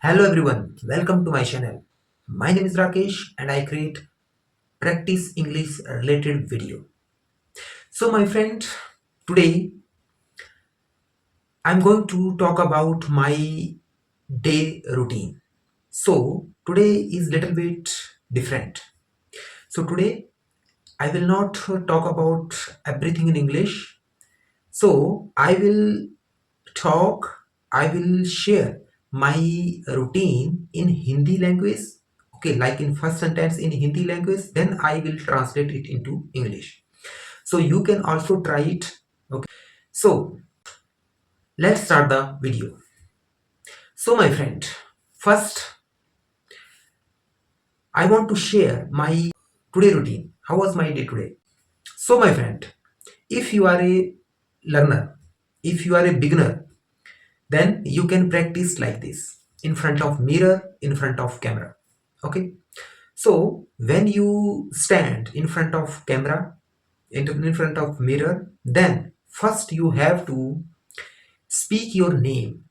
Hello everyone, welcome to my channel. My name is Rakesh and I create practice English related video. So my friend, today I'm going to talk about my day routine. So today is little bit different. So today I will not talk about everything in English. So talk, I will share my routine in Hindi language. Okay, like in first sentence in Hindi language, then I will translate it into English. So you can also try it. Okay, so let's start the video. So, my friend, first I want to share my today routine. How was my day today? So, my friend, if you are a learner, if you are a beginner, then you can practice like this in front of mirror, in front of camera. Okay, so when you stand in front of camera, in front of mirror, then first you have to speak your name.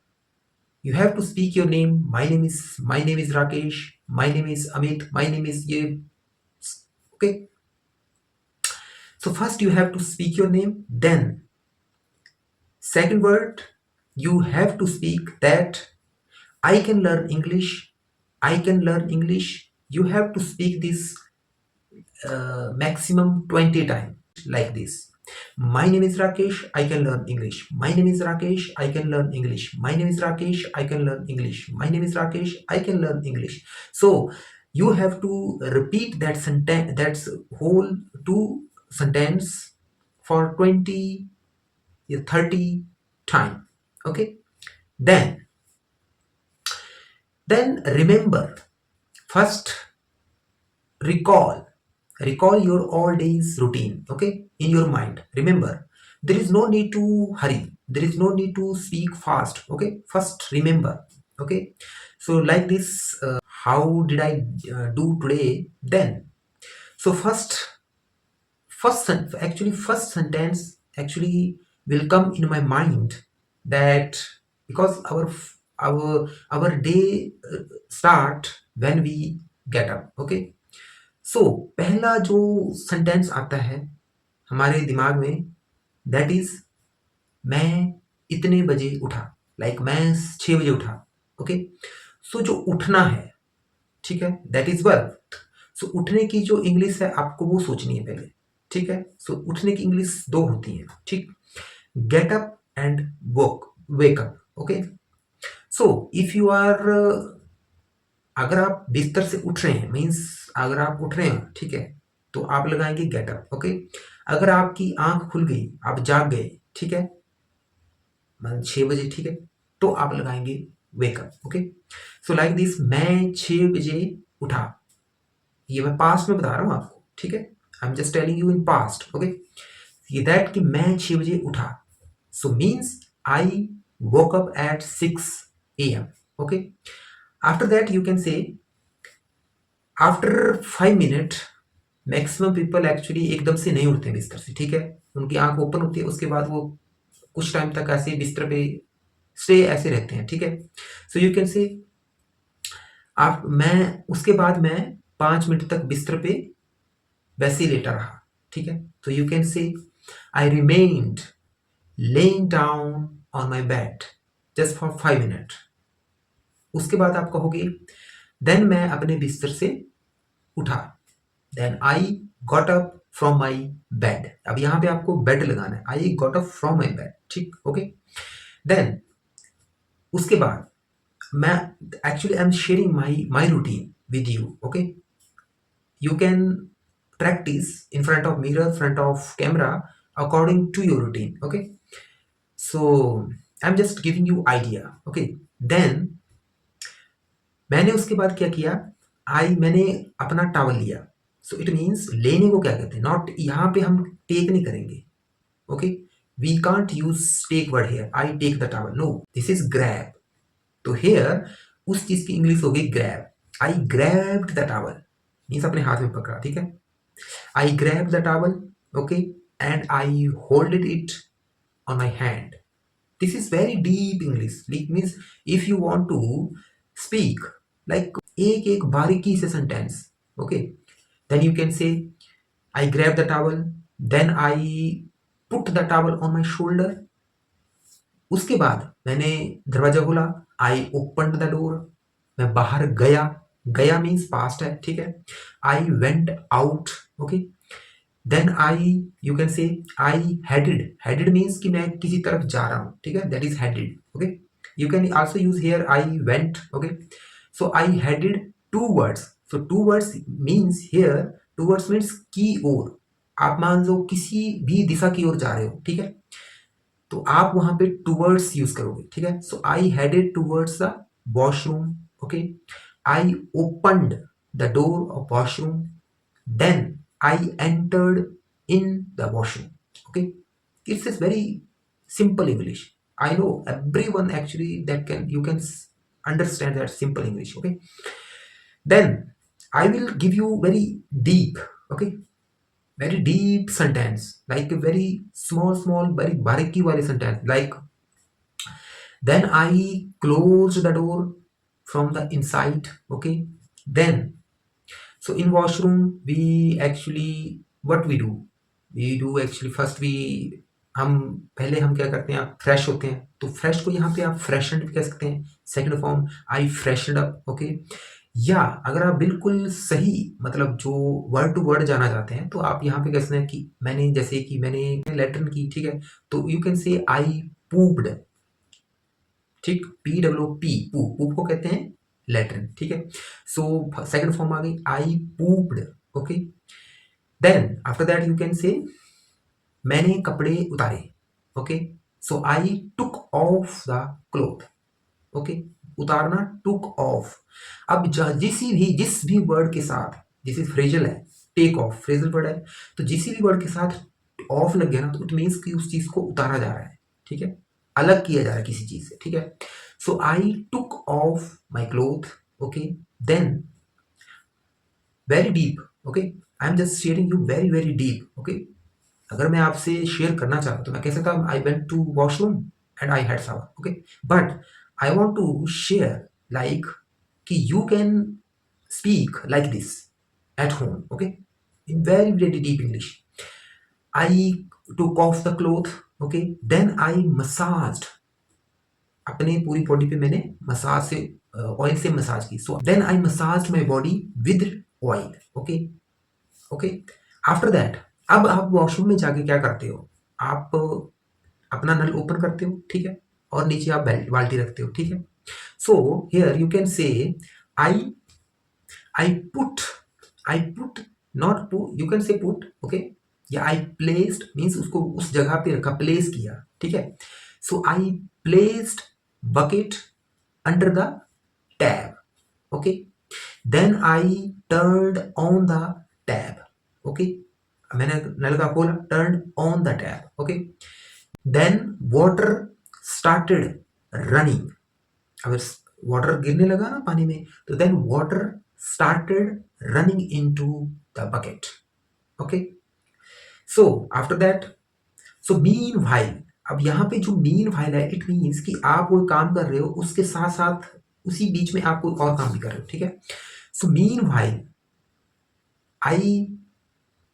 You have to speak your name. My name is Rakesh, my name is Amit, my name is ye. Okay, so first you have to speak your name, then second word you have to speak that I can learn English. I can learn English. You have to speak this maximum 20 times like this. My name is Rakesh. I can learn English. My name is Rakesh. I can learn English. My name is Rakesh. I can learn English. My name is Rakesh. I can learn English. So you have to repeat that sentence, that's whole two sentence for 20, 30 time. Okay. Then remember, first recall your all days routine, okay, in your mind. Remember, there is no need to hurry, there is no need to speak fast. Okay, first remember. Okay, so like this, how did I do today? Then so first sentence actually will come in my mind, that because our day start when we get up. Okay, सो पहला जो sentence आता है हमारे दिमाग में, that is मैं इतने बजे उठा, लाइक मैं 6 बजे उठा. ओके, सो जो उठना है, ठीक है, दैट इज वर्क. सो उठने की जो इंग्लिश है आपको वो सोचनी है पहले. ठीक है, सो उठने की इंग्लिश दो होती है. ठीक, get up and walk, wake up. Okay, so if you are, अगर आप बिस्तर से उठ रहे हैं, मीन्स अगर आप उठ रहे हैं, ठीक है, तो आप लगाएंगे गेट अप. ओके, अगर आपकी आंख खुल गई, आप जाग गए, ठीक है, मतलब 6 बजे, ठीक है, तो आप लगाएंगे wake up. Okay, so like this, मैं 6 बजे उठा. ये मैं पास्ट में बता रहा हूँ आपको. ठीक है, आई am just telling you in past. Okay, ये दैट कि मैं 6 बजे उठा, so means I woke up at 6 a.m. Okay, after that you can say after 5 minute. Maximum people actually एकदम से नहीं उठते बिस्तर से. ठीक है, उनकी आंख ओपन होती है, उसके बाद वो कुछ टाइम तक ऐसे बिस्तर पे स्टे ऐसे रहते हैं. ठीक है, सो यू कैन से आप, मैं उसके बाद मैं 5 मिनट तक बिस्तर पे वैसे ही लेटा रहा. ठीक है, तो you can say I remained laying down on my bed just for 5 minute. उसके बाद आप कहोगे देन मैं अपने बिस्तर से उठा. Then I got up from my bed. अब यहां पे आपको बेड लगाना है, I got up from my bed. ठीक, ओके. देन उसके बाद मैं actually I am sharing my routine with you. Okay, you can practice in front of mirror, front of camera, according to your routine. Okay, so I'm just giving you idea. Okay, then मैंने उसके बाद क्या किया, मैंने अपना towel लिया. So it means लेने को क्या कहते हैं, नॉट, यहाँ पे हम टेक नहीं करेंगे. Okay, we can't use take word here, I take the towel, no, this is grab. तो हेयर उस चीज की इंग्लिश हो गई grab. I grabbed the towel means अपने हाथ में पकड़ा. ठीक है, I grab the towel. Okay, and I holded it on my hand. This is very deep English. It means if you want to speak like एक एक बारीकी से sentence. Okay, then you can say I grab the towel, then I put the towel on my shoulder. उसके बाद मैंने दरवाजा खोला, I open the door, मैं बाहर गया, गया मीन्स पास्ट है, ठीक है. I went out. Okay, then I you can say I headed, headed means कि मैं किसी तरफ जा रहा हूँ, ठीक है, that is headed. Okay, you can also use here I went. Okay, so I headed towards. So towards means here, towards means की ओर. आप मान लो किसी भी दिशा की ओर जा रहे हो, ठीक है, तो आप वहां पे टूवर्ड्स यूज करोगे, ठीक है. So I headed towards the washroom. Okay, I opened the door of washroom, then I entered in the washroom. Okay, it's a very simple English. I know everyone actually that can you can understand that simple English. Okay, then I will give you very deep, okay, very deep sentence, like a very small very bariki wale sentence, like then I closed the door from the inside. Okay, then so in washroom we actually what we do actually first we हम पहले हम क्या करते हैं, आप fresh होते हैं, तो फ्रेश को यहाँ पे आप फ्रेशनड भी कह सकते हैं. Second form I फ्रेशनड up. Okay, या अगर आप बिल्कुल सही मतलब जो वर्ड टू वर्ड जाना चाहते हैं तो आप यहाँ पे कह सकते हैं कि मैंने जैसे कि मैंने लैट्रिन की, ठीक है, तो यू कैन से आई पूप्ड. ठीक, पी पूप, पूप को कहते हैं लैट्रिन, ठीक है. सो सेकंड फॉर्म आ गई I pooped. Okay, then after that you can say मैंने कपड़े उतारे. Okay, so I took off the cloth. Okay, उतारना टुक ऑफ. अब जिस भी वर्ड के साथ, जिस फ्रेजल है, टेक ऑफ फ्रेजल वर्ड है, तो जिस भी वर्ड के साथ ऑफ लग गया ना, तो इट मीन्स कि उस चीज को उतारा जा रहा है, ठीक है, अलग किया जा रहा है किसी चीज से, ठीक है. So I took off my cloth. Okay, then very deep. Okay, I am just sharing you very very deep. Okay, अगर मैं आपसे शेयर करना चाहता तो मैं कह सकता हूँ I went to washroom and I had shower. Okay, but I want to share like कि you can speak like this at home. Okay, in very very deep English. I took off the cloth. Okay, then I massaged. अपने पूरी body पे मैंने massage से oil से massage की. So then I massaged my body with oil. Okay, okay, after that अब आप washroom में जाके क्या करते हो, आप अपना नल ओपन करते हो, ठीक है, और नीचे आप बाल्टी रखते हो, ठीक है. So here you can say I I put, I put not put, you can से पुट. ओके, या आई प्लेस्ड मीन्स उसको उस जगह पे रखा, प्लेस किया, ठीक है. So I placed bucket under the tab. Okay, then I turned on the tab. Okay, मैंने नल का खोला, turn on the tap. Okay, then water started running. अगर वाटर गिरने लगा ना पानी में, तो then water started running into the bucket. Okay, so after that so meanwhile. अब यहाँ पे जो मीन वाइल है, इट मीन्स कि आप कोई काम कर रहे हो, उसके साथ साथ उसी बीच में आप कोई और काम भी कर रहे हो, ठीक है. So mean while I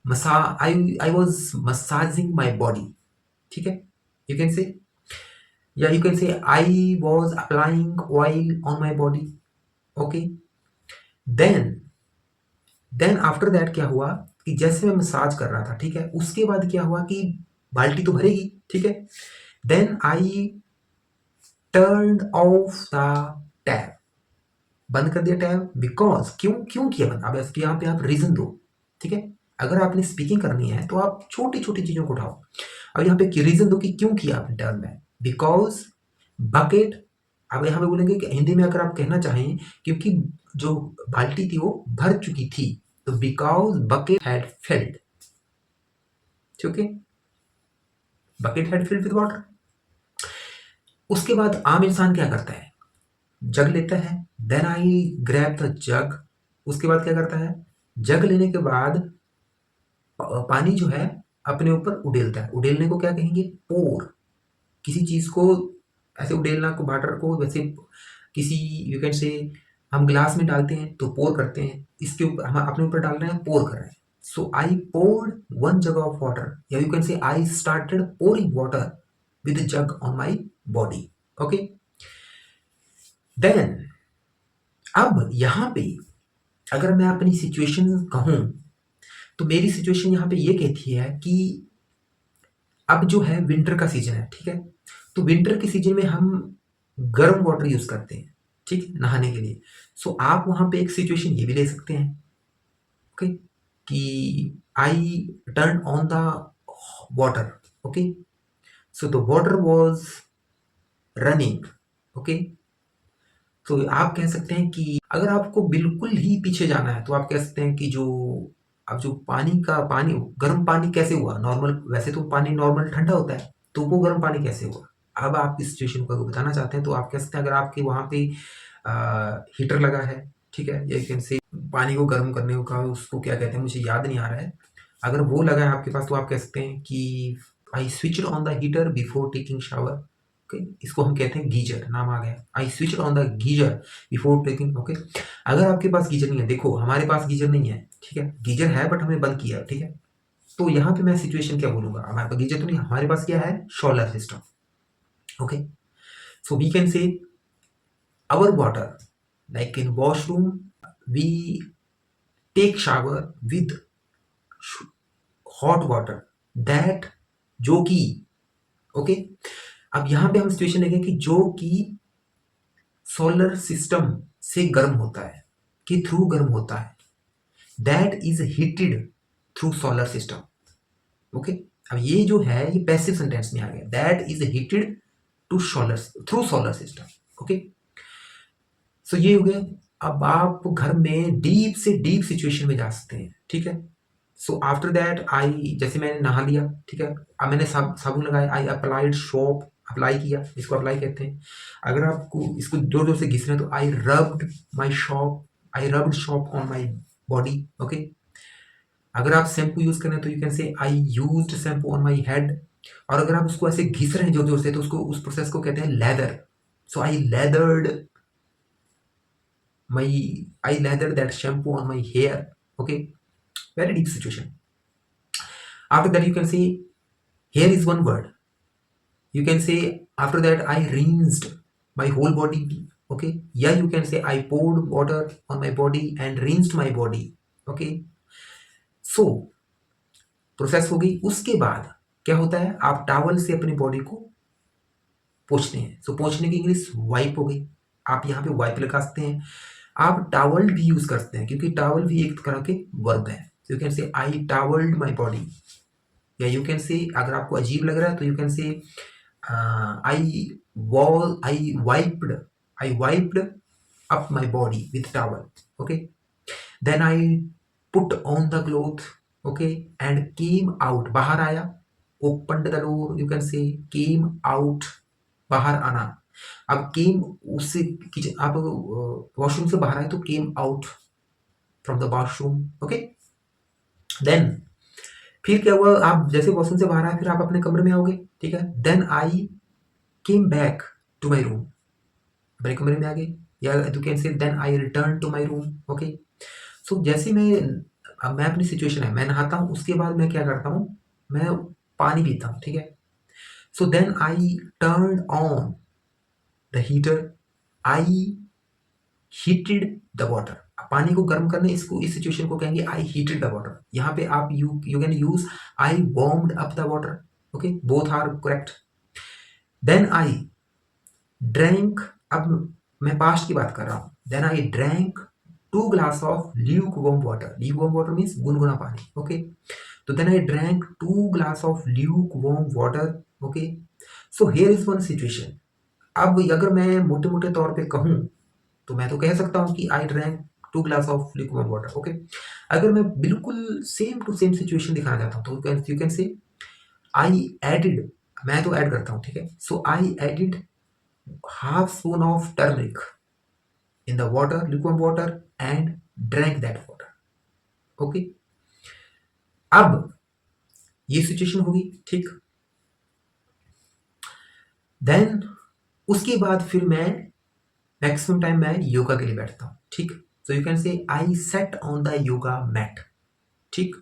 I was massaging my body. ठीक है, you can say, yeah, you can say I was applying oil on my body. Okay, then after that क्या हुआ कि जैसे मैं मसाज कर रहा था, ठीक है, उसके बाद क्या हुआ कि बाल्टी तो भरेगी, ठीक है. Then I turned off the tap. बंद कर दिया टैप. बिकॉज क्यों किया बंद. अब इसके यहाँ पे आप रीजन दो, ठीक है. अगर आपने स्पीकिंग करनी है तो आप छोटी छोटी चीजों को उठाओ. अब यहाँ पे रीजन दो कि क्यों किया आपने टर्न में. Because bucket. अब यहाँ पे बोलेंगे कि हिंदी में अगर आप कहना चाहें क्योंकि जो बाल्टी थी वो भर चुकी थी, तो बिकॉज बकेट हैड फिल्ड. ठीक है, bucket had filled with water. उसके बाद आम इंसान क्या करता है, जग लेता है. Then I grab the jug. उसके बाद क्या करता है, जग लेने के बाद पानी जो है अपने ऊपर उड़ेलता है. उड़ेलने को क्या कहेंगे, पोर. किसी चीज को ऐसे उड़ेलना को, वाटर को वैसे किसी यू कैन से हम ग्लास में डालते हैं तो पोर करते हैं, इसके ऊपर हम अपने ऊपर डाल रहे हैं, पोर कर रहे हैं। So I poured one jug of water, या you can say I started pouring water with jug on my body. Okay, then अब यहाँ पे अगर मैं अपनी सिचुएशन कहूँ तो मेरी सिचुएशन यहाँ पे ये कहती है कि अब जो है विंटर का सीजन है, ठीक है। तो विंटर के सीजन में हम गर्म वाटर यूज करते हैं, ठीक है, नहाने के लिए। सो आप वहां पे एक सिचुएशन ये भी ले सकते हैं, ओके, कि आई turn on the water, okay, so the water was running, okay. तो आप कह सकते हैं कि अगर आपको बिल्कुल ही पीछे जाना है तो आप कह सकते हैं कि जो अब जो पानी गर्म पानी कैसे हुआ, नॉर्मल वैसे तो पानी नॉर्मल ठंडा होता है, तो वो गर्म पानी कैसे हुआ। अब आप इस सिचुएशन को अगर बताना चाहते हैं तो आप कह सकते हैं अगर आपके वहाँ पे हीटर लगा है, ठीक है, या कैन से पानी को गर्म करने का उसको क्या कहते हैं मुझे याद नहीं आ रहा है, अगर वो लगा है आपके पास तो आप कह सकते हैं कि I switched on the heater before taking shower, okay, इसको हम कहते हैं गीजर, नाम आ गया, I switched on the geyser before taking, okay. अगर आपके पास गीजर नहीं है, देखो हमारे पास गीजर नहीं है, ठीक है, गीजर है बट हमने बंद किया है, ठीक है, तो यहाँ पे मैं सिचुएशन क्या बोलूंगा, हमारे पास गीजर तो नहीं, हमारे पास क्या है, solar system, okay. So we can say our water, like in washroom we take shower with hot water, that जो कि ओके, अब यहाँ पे हम सिचुएशन लेंगे कि जो कि सोलर सिस्टम से गर्म होता है, कि थ्रू गर्म होता है, that is heated through solar system, okay. अब ये जो है ये पैसिव सेंटेंस में आ गया, that is heated to solar through solar system, okay. सो ये हो गया। अब आप घर में डीप से डीप सिचुएशन में जा सकते हैं, ठीक है। सो आफ्टर दैट आई, जैसे मैंने नहा लिया, ठीक है, अब मैंने साबुन लगाया, आई अप्लाइड सोप, अप्लाई किया, इसको अप्लाई कहते हैं। अगर आपको इसको जोर जोर से घिसना है तो I rubbed my shop, I rubbed shop on my body, okay. अगर आप शैम्पू यूज कर रहे हैं तो you can say I used shampoo on my head, और अगर आप उसको ऐसे घिस रहे हैं जोर जोर से तो उसको उस प्रोसेस को कहते हैं lather. So I lathered my I lathered that shampoo on my hair, okay, very deep situation. After that you can say hair is one word, you can say after that I rinsed my whole body, okay, yeah, you can say I poured water on my body and rinsed my body, okay। so process हो गई, उसके बाद क्या होता है, आप towel से अपनी बॉडी को पोंछते हैं। सो पोंछने की इंग्लिश वाइप हो गई, आप यहाँ पे वाइप लगा सकते हैं। आप टावल भी यूज कर सकते हैं क्योंकि टावल भी एक तरह के वर्ब है। You can say I towelled my body, या यू कैन से अगर आपको अजीब लग रहा है तो you can say I wiped up my body with towel, okay. Then I put on the cloth, okay, and came out, बाहर आया, open the door, you can say came out, बाहर आना। अब केम उससे किचन, आप वॉशरूम से बाहर आए तो came out from the washroom, okay. Then फिर क्या हुआ, आप जैसे वॉशरूम से बाहर आए फिर आप अपने कमरे में आओगे, ठीक है। Then I came back to my room, अपने कमरे में आ गए, या you can say then I return to my room, okay. So जैसे मैं अपनी सिचुएशन है, मैं नहाता हूँ, उसके बाद मैं क्या करता हूँ, मैं पानी पीता हूँ, ठीक है। So then I turn on the heater, I heated the water, पानी को गर्म करने, इसको इस सिचुएशन को कहेंगे आई हीटेड द वाटर। यहाँ पे आप you can use I warmed up the water, okay, both are correct. Then I drank, अब मैं पास्ट की बात कर रहा हूँ, then I drank 2 glass of lukewarm water, lukewarm water means गुनगुना पानी, ओके। तो then I drank 2 glass of lukewarm water, okay. So here is one situation. अब अगर मैं मोटे मोटे तौर पे कहूँ तो मैं तो कह सकता हूँ कि आई drank 2 glass of liquid water, okay. अगर मैं बिल्कुल सेम टू सेम सिचुएशन दिखाना चाहता हूँ तो you can say I added, मैं तो ऐड करता हूँ, ठीक है। So I added half spoon of turmeric in the water, liquid water, and drank that water, okay. अब ये सिचुएशन होगी, ठीक। देन उसके बाद फिर मैं मैक्सिमम टाइम मैं योगा के लिए बैठता हूँ, ठीक। सो you can say I set on the yoga mat, ठीक।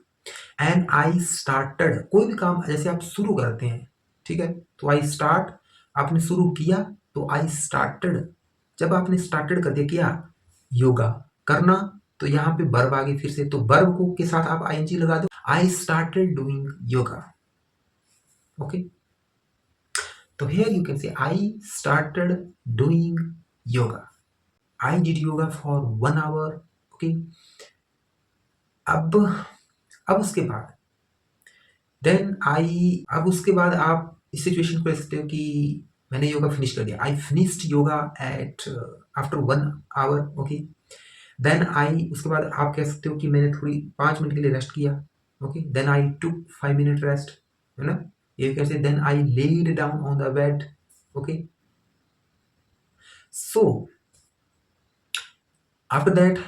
एंड आई स्टार्टेड, कोई भी काम जैसे आप शुरू करते हैं, ठीक है, तो आई स्टार्ट, आपने शुरू किया तो आई स्टार्टेड, जब आपने स्टार्टेड कर दिया किया योगा करना, तो यहाँ पे वर्ब आ गई फिर से, तो वर्ब को के साथ आप आईएनजी लगा दो, I started doing yoga, okay. तो here you can say I started doing yoga. I did yoga for 1 hour. Okay. अब उसके बाद अब उसके बाद आप इस सिचुएशन को ले सकते हो कि मैंने योगा फिनिश कर दिया, I finished yoga at after 1 hour, okay. Then I, उसके बाद आप कह सकते हो कि मैंने थोड़ी 5 मिनट के लिए रेस्ट किया, ओके। Then I took 5 minute rest, है ना। You can say then I laid down on the bed, okay. So after that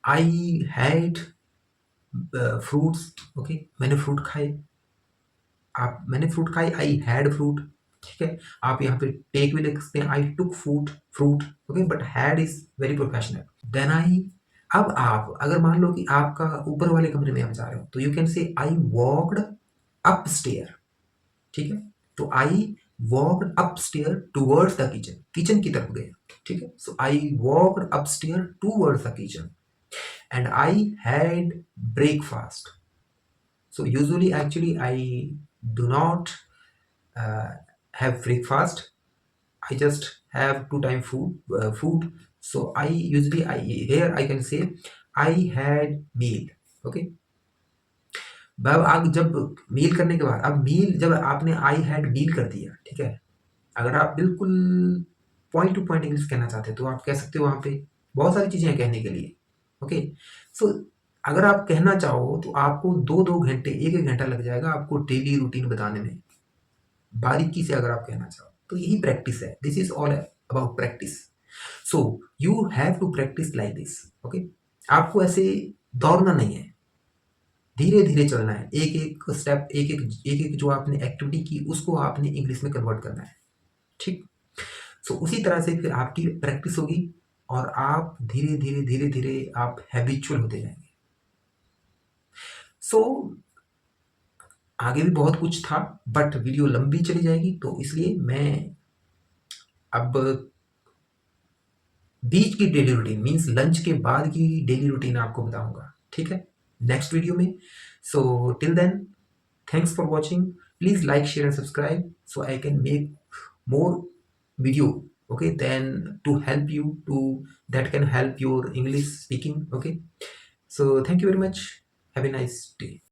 I had fruits, okay, मैंने फ्रूट खाए, मैंने फ्रूट खाए, आई हैड फ्रूट, ठीक है। आप यहाँ पे टेक भी लिख सकते हैं, I took fruit, okay, but had is very professional. Then I, अब आप अगर मान लो कि आपका ऊपर वाले कमरे में आप जा रहे हो, तो you can say I walked up stair, ठीक है। तो I walked up stair towards the kitchen, kitchen की तरफ गया, ठीक है। So I walked up stair towards the kitchen and I had breakfast. So usually actually I do not have breakfast. I just have two time food. So I usually here I can say I had meal, okay। अब आप जब मील करने के बाद, अब मील जब आपने I had मील कर दिया, ठीक है। अगर आप बिल्कुल पॉइंट टू पॉइंट इंग्लिश कहना चाहते हैं तो आप कह सकते हो, वहाँ पे बहुत सारी चीज़ें हैं कहने के लिए, ओके। सो अगर आप कहना चाहो तो आपको 2-2 घंटे, 1-1 घंटा लग जाएगा आपको डेली रूटीन बताने में, बारीकी से अगर आप कहना चाहो तो यही प्रैक्टिस है, this is all about practice. So you have to practice like this, okay. आपको ऐसे दौड़ना नहीं है, धीरे धीरे चलना है, एक एक स्टेप, एक एक जो आपने एक्टिविटी की उसको आपने इंग्लिश में कन्वर्ट करना है, ठीक। सो उसी तरह से फिर आपकी प्रैक्टिस होगी और आप धीरे धीरे आप हैबिचुअल होते जाएंगे। सो आगे भी बहुत कुछ था बट वीडियो लंबी चली जाएगी, तो इसलिए मैं अब बीच की डेली रूटीन मीन्स लंच के बाद की डेली रूटीन आपको बताऊंगा, ठीक है, नेक्स्ट वीडियो में। So till then, thanks for watching, please like share and subscribe so I can make more video, okay, then to help you to that can help your English speaking, okay। So thank you very much, have a nice day.